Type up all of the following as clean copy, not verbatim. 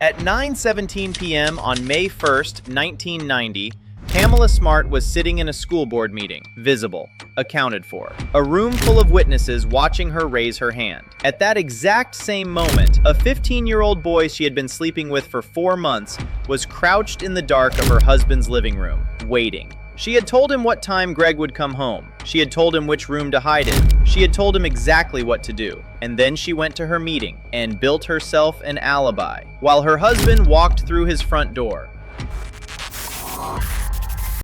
At 9:17 p.m. on May 1st, 1990, Pamela Smart was sitting in a school board meeting, visible, accounted for. A room full of witnesses watching her raise her hand. At that exact same moment, a 15-year-old boy she had been sleeping with for 4 months was crouched in the dark of her husband's living room, waiting. She had told him what time Greg would come home. She had told him which room to hide in. She had told him exactly what to do. And then she went to her meeting and built herself an alibi, while her husband walked through his front door.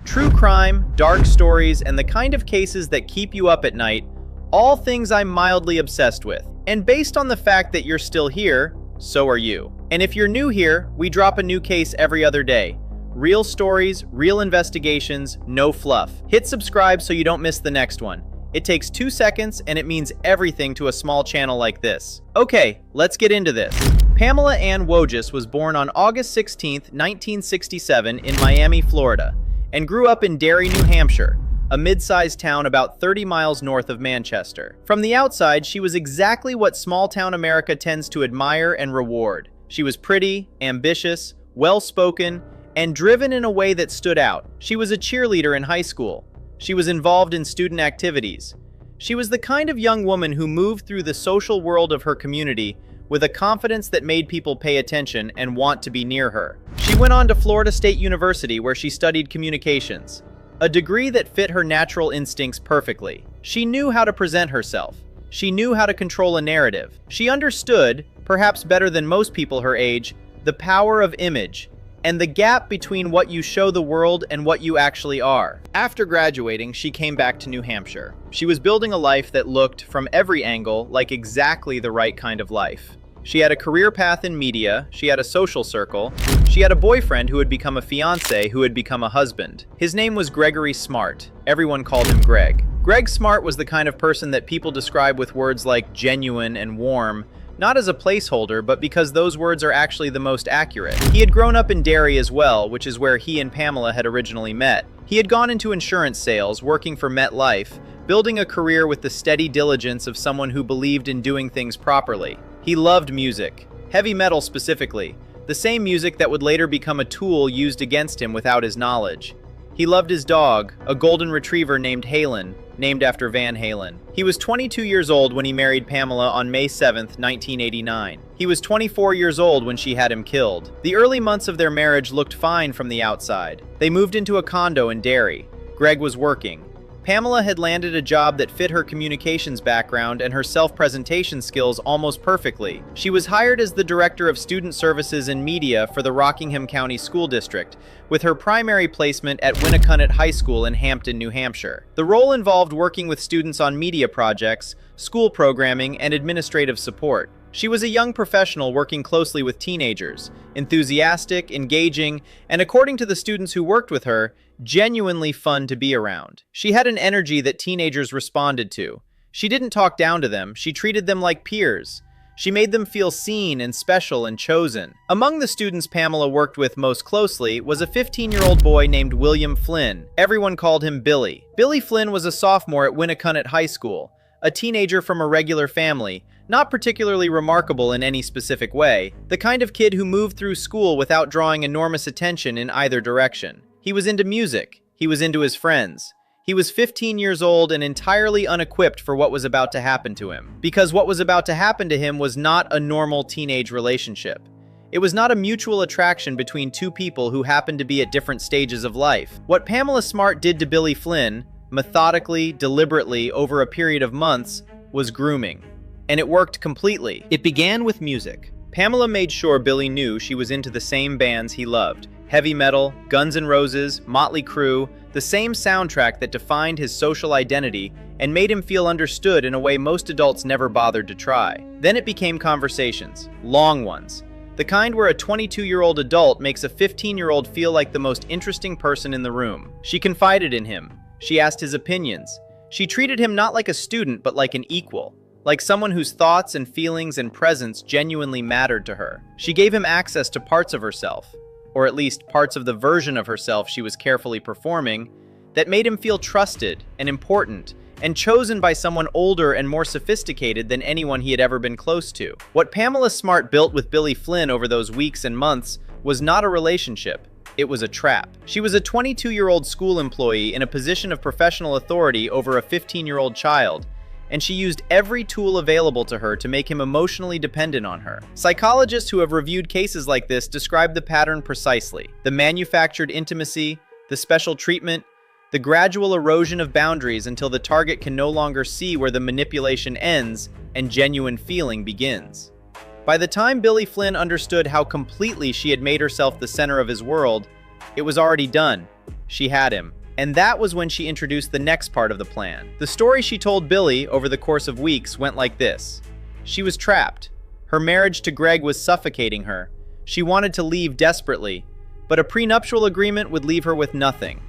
True crime, dark stories, and the kind of cases that keep you up at night, all things I'm mildly obsessed with. And based on the fact that you're still here, so are you. And if you're new here, we drop a new case every other day. Real stories, real investigations, no fluff. Hit subscribe so you don't miss the next one. It takes 2 seconds and it means everything to a small channel like this. Okay, let's get into this. Pamela Ann Wojcik was born on August 16, 1967 in Miami, Florida, and grew up in Derry, New Hampshire, a mid-sized town about 30 miles north of Manchester. From the outside, she was exactly what small-town America tends to admire and reward. She was pretty, ambitious, well-spoken, and driven in a way that stood out. She was a cheerleader in high school. She was involved in student activities. She was the kind of young woman who moved through the social world of her community with a confidence that made people pay attention and want to be near her. She went on to Florida State University, where she studied communications, a degree that fit her natural instincts perfectly. She knew how to present herself. She knew how to control a narrative. She understood, perhaps better than most people her age, the power of image and the gap between what you show the world and what you actually are. After graduating, she came back to New Hampshire. She was building a life that looked, from every angle, like exactly the right kind of life. She had a career path in media, she had a social circle, she had a boyfriend who had become a fiancé who had become a husband. His name was Gregory Smart. Everyone called him Greg. Greg Smart was the kind of person that people describe with words like genuine and warm, not as a placeholder, but because those words are actually the most accurate. He had grown up in Derry as well, which is where he and Pamela had originally met. He had gone into insurance sales, working for MetLife, building a career with the steady diligence of someone who believed in doing things properly. He loved music, heavy metal specifically, the same music that would later become a tool used against him without his knowledge. He loved his dog, a golden retriever named Halen, named after Van Halen. He was 22 years old when he married Pamela on May 7, 1989. He was 24 years old when she had him killed. The early months of their marriage looked fine from the outside. They moved into a condo in Derry. Greg was working. Pamela had landed a job that fit her communications background and her self-presentation skills almost perfectly. She was hired as the Director of Student Services and Media for the Rockingham County School District, with her primary placement at Winnacunnet High School in Hampton, New Hampshire. The role involved working with students on media projects, school programming, and administrative support. She was a young professional working closely with teenagers, enthusiastic, engaging, and according to the students who worked with her, genuinely fun to be around. She had an energy that teenagers responded to. She didn't talk down to them, she treated them like peers. She made them feel seen and special and chosen. Among the students Pamela worked with most closely was a 15-year-old boy named William Flynn. Everyone called him Billy. Billy Flynn was a sophomore at Winnacunnet High School, a teenager from a regular family, not particularly remarkable in any specific way, the kind of kid who moved through school without drawing enormous attention in either direction. He was into music. He was into his friends. He was 15 years old and entirely unequipped for what was about to happen to him. Because what was about to happen to him was not a normal teenage relationship. It was not a mutual attraction between two people who happened to be at different stages of life. What Pamela Smart did to Billy Flynn, methodically, deliberately, over a period of months, was grooming. And it worked completely. It began with music. Pamela made sure Billy knew she was into the same bands he loved. Heavy metal, Guns N' Roses, Motley Crue, the same soundtrack that defined his social identity and made him feel understood in a way most adults never bothered to try. Then it became conversations, long ones. The kind where a 22-year-old adult makes a 15-year-old feel like the most interesting person in the room. She confided in him. She asked his opinions. She treated him not like a student, but like an equal. Like someone whose thoughts and feelings and presence genuinely mattered to her. She gave him access to parts of herself, or at least parts of the version of herself she was carefully performing, that made him feel trusted and important and chosen by someone older and more sophisticated than anyone he had ever been close to. What Pamela Smart built with Billy Flynn over those weeks and months was not a relationship. It was a trap. She was a 22-year-old school employee in a position of professional authority over a 15-year-old child, and she used every tool available to her to make him emotionally dependent on her. Psychologists who have reviewed cases like this describe the pattern precisely: the manufactured intimacy, the special treatment, the gradual erosion of boundaries until the target can no longer see where the manipulation ends and genuine feeling begins. By the time Billy Flynn understood how completely she had made herself the center of his world, it was already done. She had him. And that was when she introduced the next part of the plan. The story she told Billy over the course of weeks went like this. She was trapped. Her marriage to Greg was suffocating her. She wanted to leave desperately, but a prenuptial agreement would leave her with nothing.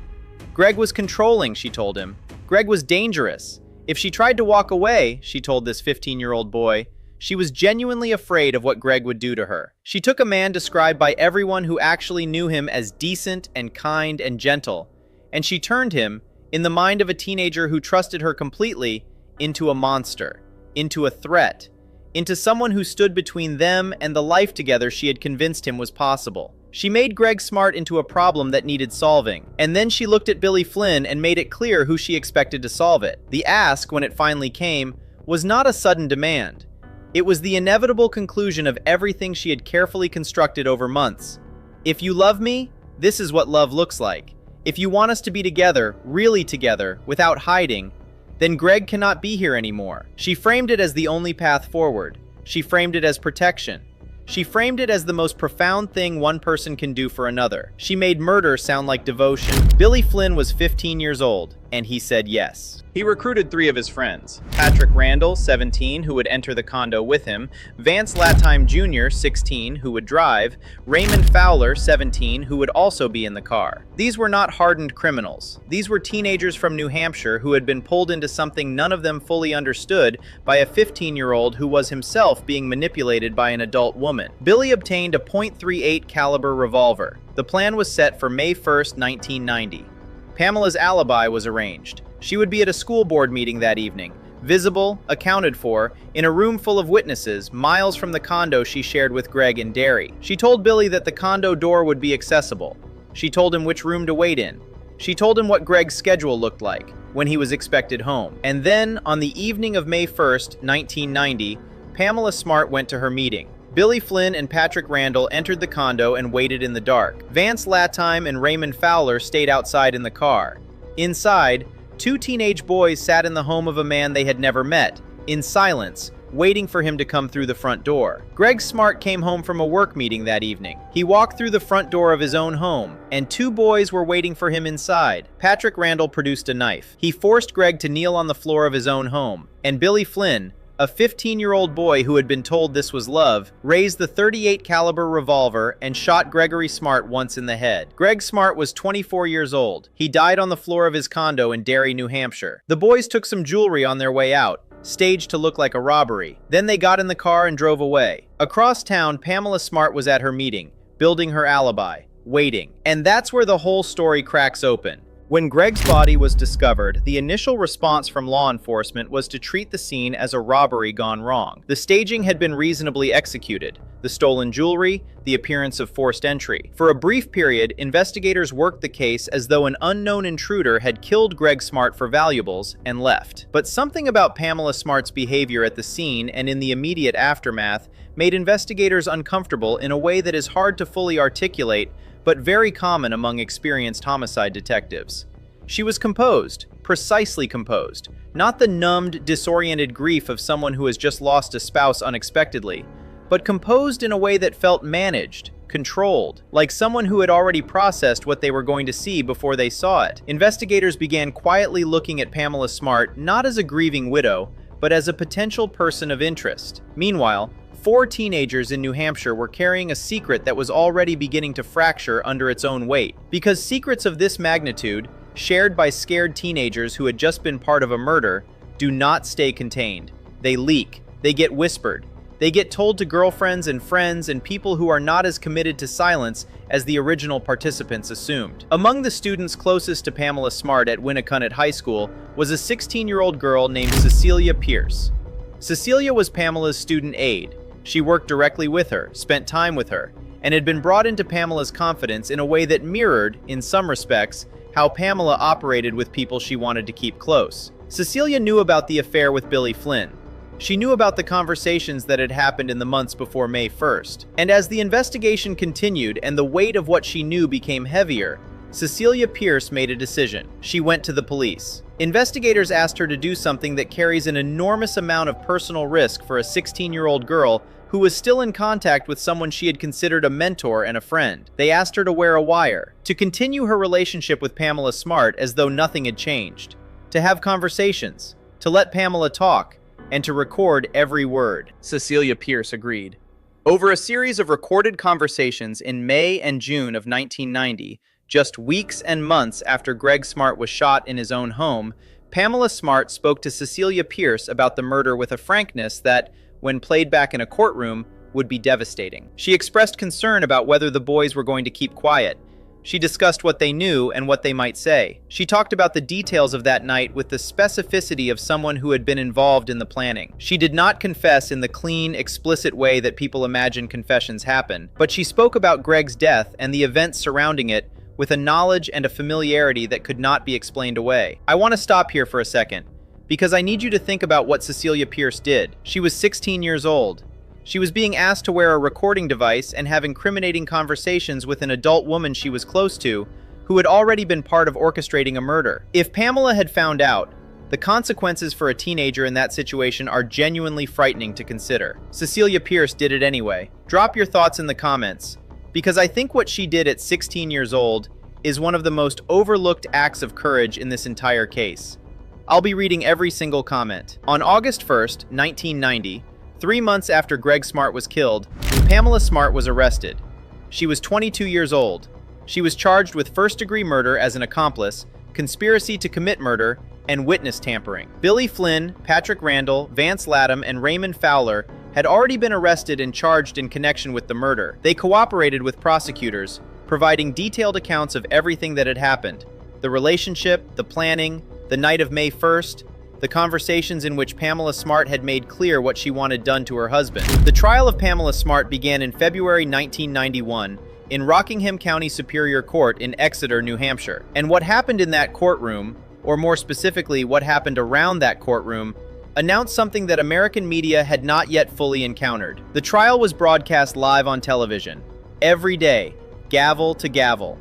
Greg was controlling, she told him. Greg was dangerous. If she tried to walk away, she told this 15-year-old boy, she was genuinely afraid of what Greg would do to her. She took a man described by everyone who actually knew him as decent and kind and gentle, and she turned him, in the mind of a teenager who trusted her completely, into a monster, into a threat, into someone who stood between them and the life together she had convinced him was possible. She made Greg Smart into a problem that needed solving, and then she looked at Billy Flynn and made it clear who she expected to solve it. The ask, when it finally came, was not a sudden demand. It was the inevitable conclusion of everything she had carefully constructed over months. If you love me, this is what love looks like. If you want us to be together, really together, without hiding, then Greg cannot be here anymore. She framed it as the only path forward. She framed it as protection. She framed it as the most profound thing one person can do for another. She made murder sound like devotion. Billy Flynn was 15 years old, and he said yes. He recruited 3 of his friends: Patrick Randall, 17, who would enter the condo with him; Vance Latime Jr., 16, who would drive; Raymond Fowler, 17, who would also be in the car. These were not hardened criminals. These were teenagers from New Hampshire who had been pulled into something none of them fully understood by a 15-year-old who was himself being manipulated by an adult woman. Billy obtained a .38 caliber revolver. The plan was set for May 1st, 1990. Pamela's alibi was arranged. She would be at a school board meeting that evening, visible, accounted for, in a room full of witnesses, miles from the condo she shared with Greg in Derry. She told Billy that the condo door would be accessible. She told him which room to wait in. She told him what Greg's schedule looked like, when he was expected home. And then, on the evening of May 1st, 1990, Pamela Smart went to her meeting. Billy Flynn and Patrick Randall entered the condo and waited in the dark. Vance Latime and Raymond Fowler stayed outside in the car. Inside, 2 teenage boys sat in the home of a man they had never met, in silence, waiting for him to come through the front door. Greg Smart came home from a work meeting that evening. He walked through the front door of his own home, and 2 boys were waiting for him inside. Patrick Randall produced a knife. He forced Greg to kneel on the floor of his own home, and Billy Flynn, a 15-year-old boy who had been told this was love, raised the .38 caliber revolver and shot Gregory Smart once in the head. Greg Smart was 24 years old. He died on the floor of his condo in Derry, New Hampshire. The boys took some jewelry on their way out, staged to look like a robbery. Then they got in the car and drove away. Across town, Pamela Smart was at her meeting, building her alibi, waiting. And that's where the whole story cracks open. When Greg's body was discovered, the initial response from law enforcement was to treat the scene as a robbery gone wrong. The staging had been reasonably executed: the stolen jewelry, the appearance of forced entry. For a brief period, investigators worked the case as though an unknown intruder had killed Greg Smart for valuables and left. But something about Pamela Smart's behavior at the scene and in the immediate aftermath made investigators uncomfortable in a way that is hard to fully articulate, but very common among experienced homicide detectives. She was composed, precisely composed, not the numbed, disoriented grief of someone who has just lost a spouse unexpectedly, but composed in a way that felt managed, controlled, like someone who had already processed what they were going to see before they saw it. Investigators began quietly looking at Pamela Smart not as a grieving widow, but as a potential person of interest. Meanwhile, 4 teenagers in New Hampshire were carrying a secret that was already beginning to fracture under its own weight. Because secrets of this magnitude, shared by scared teenagers who had just been part of a murder, do not stay contained. They leak, they get whispered, They get told to girlfriends and friends and people who are not as committed to silence as the original participants assumed. Among the students closest to Pamela Smart at Winnacunnet High School was a 16-year-old girl named Cecilia Pierce. Cecilia was Pamela's student aide. She worked directly with her, spent time with her, and had been brought into Pamela's confidence in a way that mirrored, in some respects, how Pamela operated with people she wanted to keep close. Cecilia knew about the affair with Billy Flynn. She knew about the conversations that had happened in the months before May 1st. And as the investigation continued and the weight of what she knew became heavier, Cecilia Pierce made a decision. She went to the police. Investigators asked her to do something that carries an enormous amount of personal risk for a 16-year-old girl who was still in contact with someone she had considered a mentor and a friend. They asked her to wear a wire, to continue her relationship with Pamela Smart as though nothing had changed, to have conversations, to let Pamela talk, and to record every word. Cecilia Pierce agreed. Over a series of recorded conversations in May and June of 1990, just weeks and months after Greg Smart was shot in his own home, Pamela Smart spoke to Cecilia Pierce about the murder with a frankness that, when played back in a courtroom, would be devastating. She expressed concern about whether the boys were going to keep quiet. She discussed what they knew and what they might say. She talked about the details of that night with the specificity of someone who had been involved in the planning. She did not confess in the clean, explicit way that people imagine confessions happen, but she spoke about Greg's death and the events surrounding it with a knowledge and a familiarity that could not be explained away. I want to stop here for a second, because I need you to think about what Cecilia Pierce did. She was 16 years old. She was being asked to wear a recording device and have incriminating conversations with an adult woman she was close to, who had already been part of orchestrating a murder. If Pamela had found out, the consequences for a teenager in that situation are genuinely frightening to consider. Cecilia Pierce did it anyway. Drop your thoughts in the comments, because I think what she did at 16 years old is one of the most overlooked acts of courage in this entire case. I'll be reading every single comment. On August 1st, 1990, 3 months after Greg Smart was killed, Pamela Smart was arrested. She was 22 years old. She was charged with first-degree murder as an accomplice, conspiracy to commit murder, and witness tampering. Billy Flynn, Patrick Randall, Vance Latham, and Raymond Fowler had already been arrested and charged in connection with the murder. They cooperated with prosecutors, providing detailed accounts of everything that had happened: the relationship, the planning, the night of May 1st, the conversations in which Pamela Smart had made clear what she wanted done to her husband. The trial of Pamela Smart began in February 1991 in Rockingham County Superior Court in Exeter, New Hampshire. And what happened in that courtroom, or more specifically, what happened around that courtroom, announced something that American media had not yet fully encountered. The trial was broadcast live on television, every day, gavel to gavel.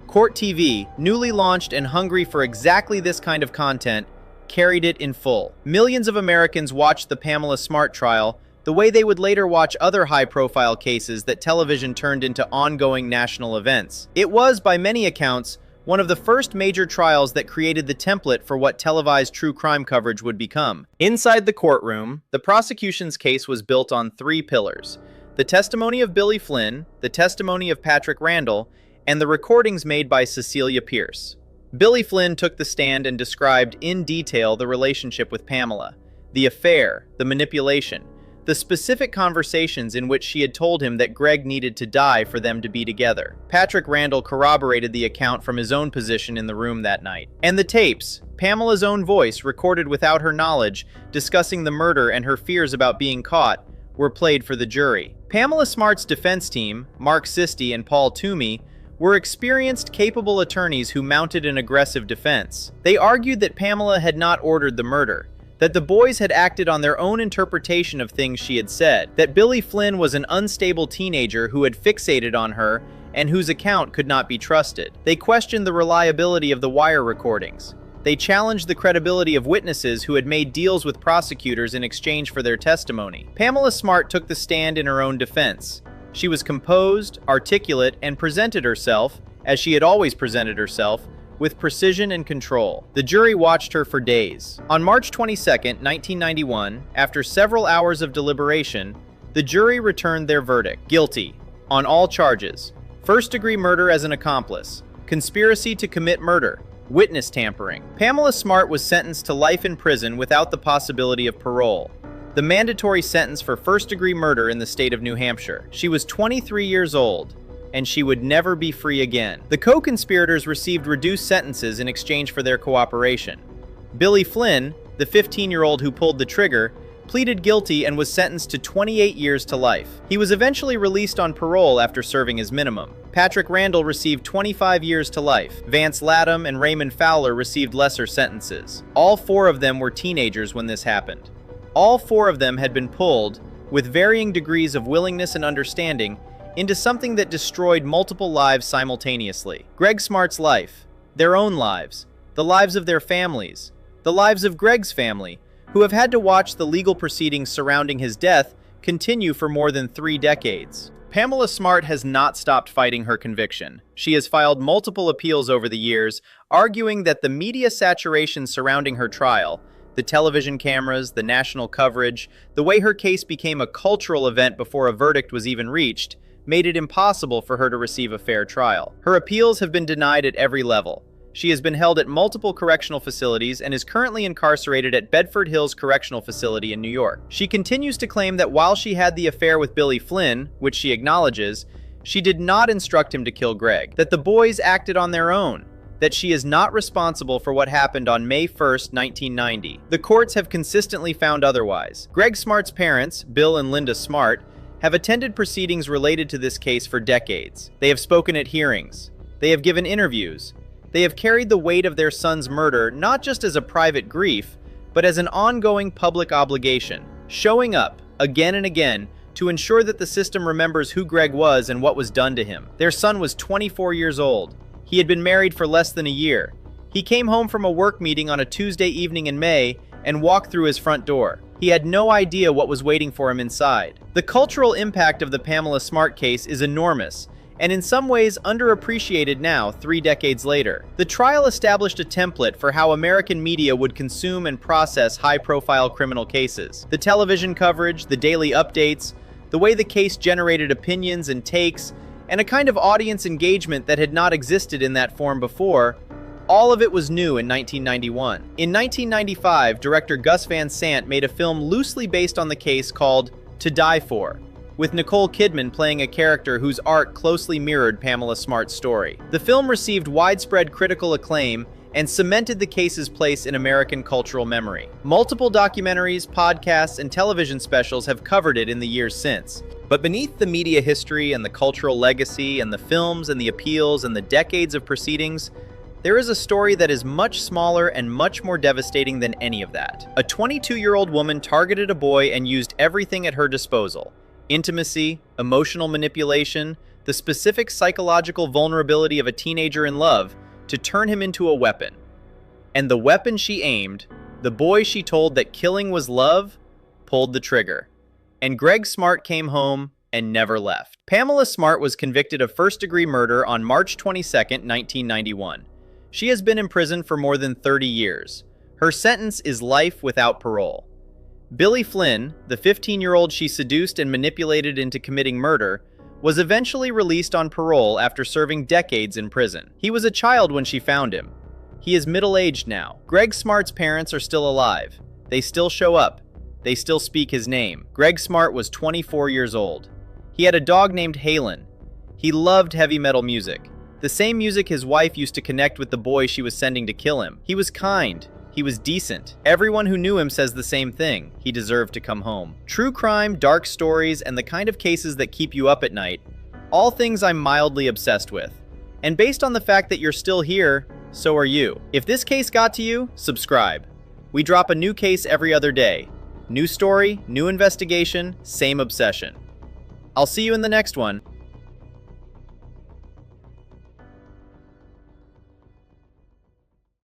Court TV, newly launched and hungry for exactly this kind of content, carried it in full. Millions of Americans watched the Pamela Smart trial the way they would later watch other high-profile cases that television turned into ongoing national events. It was, by many accounts, one of the first major trials that created the template for what televised true crime coverage would become. Inside the courtroom, the prosecution's case was built on 3 pillars: the testimony of Billy Flynn, the testimony of Patrick Randall, and the recordings made by Cecilia Pierce. Billy Flynn took the stand and described in detail the relationship with Pamela, the affair, the manipulation, the specific conversations in which she had told him that Greg needed to die for them to be together. Patrick Randall corroborated the account from his own position in the room that night. And the tapes, Pamela's own voice recorded without her knowledge, discussing the murder and her fears about being caught, were played for the jury. Pamela Smart's defense team, Mark Sisti and Paul Toomey, were experienced, capable attorneys who mounted an aggressive defense. They argued that Pamela had not ordered the murder, that the boys had acted on their own interpretation of things she had said, that Billy Flynn was an unstable teenager who had fixated on her and whose account could not be trusted. They questioned the reliability of the wire recordings. They challenged the credibility of witnesses who had made deals with prosecutors in exchange for their testimony. Pamela Smart took the stand in her own defense. She was composed, articulate, and presented herself, as she had always presented herself, with precision and control. The jury watched her for days. On March 22, 1991, after several hours of deliberation, the jury returned their verdict: guilty on all charges: first-degree murder as an accomplice, conspiracy to commit murder, witness tampering. Pamela Smart was sentenced to life in prison without the possibility of parole. the mandatory sentence for first-degree murder in the state of New Hampshire. She was 23 years old, and she would never be free again. The co-conspirators received reduced sentences in exchange for their cooperation. Billy Flynn, the 15-year-old who pulled the trigger, pleaded guilty and was sentenced to 28 years to life. He was eventually released on parole after serving his minimum. Patrick Randall received 25 years to life. Vance Latham and Raymond Fowler received lesser sentences. All four of them were teenagers when this happened. All four of them had been pulled, with varying degrees of willingness and understanding, into something that destroyed multiple lives simultaneously. Greg Smart's life, their own lives, the lives of their families, the lives of Greg's family, who have had to watch the legal proceedings surrounding his death continue for more than 3 decades. Pamela Smart has not stopped fighting her conviction. She has filed multiple appeals over the years, arguing that the media saturation surrounding her trial, the television cameras, the national coverage, the way her case became a cultural event before a verdict was even reached, made it impossible for her to receive a fair trial. Her appeals have been denied at every level. She has been held at multiple correctional facilities and is currently incarcerated at Bedford Hills Correctional Facility in New York. She continues to claim that while she had the affair with Billy Flynn, which she acknowledges, she did not instruct him to kill Greg, that the boys acted on their own, that she is not responsible for what happened on May 1st, 1990. The courts have consistently found otherwise. Greg Smart's parents, Bill and Linda Smart, have attended proceedings related to this case for decades. They have spoken at hearings. They have given interviews. They have carried the weight of their son's murder not just as a private grief, but as an ongoing public obligation, showing up again and again to ensure that the system remembers who Greg was and what was done to him. Their son was 24 years old. He had been married for less than a year. He came home from a work meeting on a Tuesday evening in May and walked through his front door. He had no idea what was waiting for him inside. The cultural impact of the Pamela Smart case is enormous, and in some ways underappreciated now, 3 decades later. The trial established a template for how American media would consume and process high-profile criminal cases. The television coverage, the daily updates, the way the case generated opinions and takes, and a kind of audience engagement that had not existed in that form before, all of it was new in 1991. In 1995, director Gus Van Sant made a film loosely based on the case called To Die For, with Nicole Kidman playing a character whose arc closely mirrored Pamela Smart's story. The film received widespread critical acclaim and cemented the case's place in American cultural memory. Multiple documentaries, podcasts, and television specials have covered it in the years since. But beneath the media history and the cultural legacy and the films and the appeals and the decades of proceedings, there is a story that is much smaller and much more devastating than any of that. A 22-year-old woman targeted a boy and used everything at her disposal: intimacy, emotional manipulation, the specific psychological vulnerability of a teenager in love, to turn him into a weapon. And the weapon she aimed, the boy she told that killing was love, pulled the trigger. And Greg Smart came home and never left. Pamela Smart was convicted of first-degree murder on March 22, 1991. She has been in prison for more than 30 years. Her sentence is life without parole. Billy Flynn, the 15-year-old she seduced and manipulated into committing murder, was eventually released on parole after serving decades in prison. He was a child when she found him. He is middle-aged now. Greg Smart's parents are still alive. They still show up. They still speak his name. Greg Smart was 24 years old. He had a dog named Halen. He loved heavy metal music, the same music his wife used to connect with the boy she was sending to kill him. He was kind. He was decent. Everyone who knew him says the same thing: he deserved to come home. True crime, dark stories, and the kind of cases that keep you up at night, all things I'm mildly obsessed with. And based on the fact that you're still here, so are you. If this case got to you, subscribe. We drop a new case every other day. New story, new investigation, same obsession. I'll see you in the next one.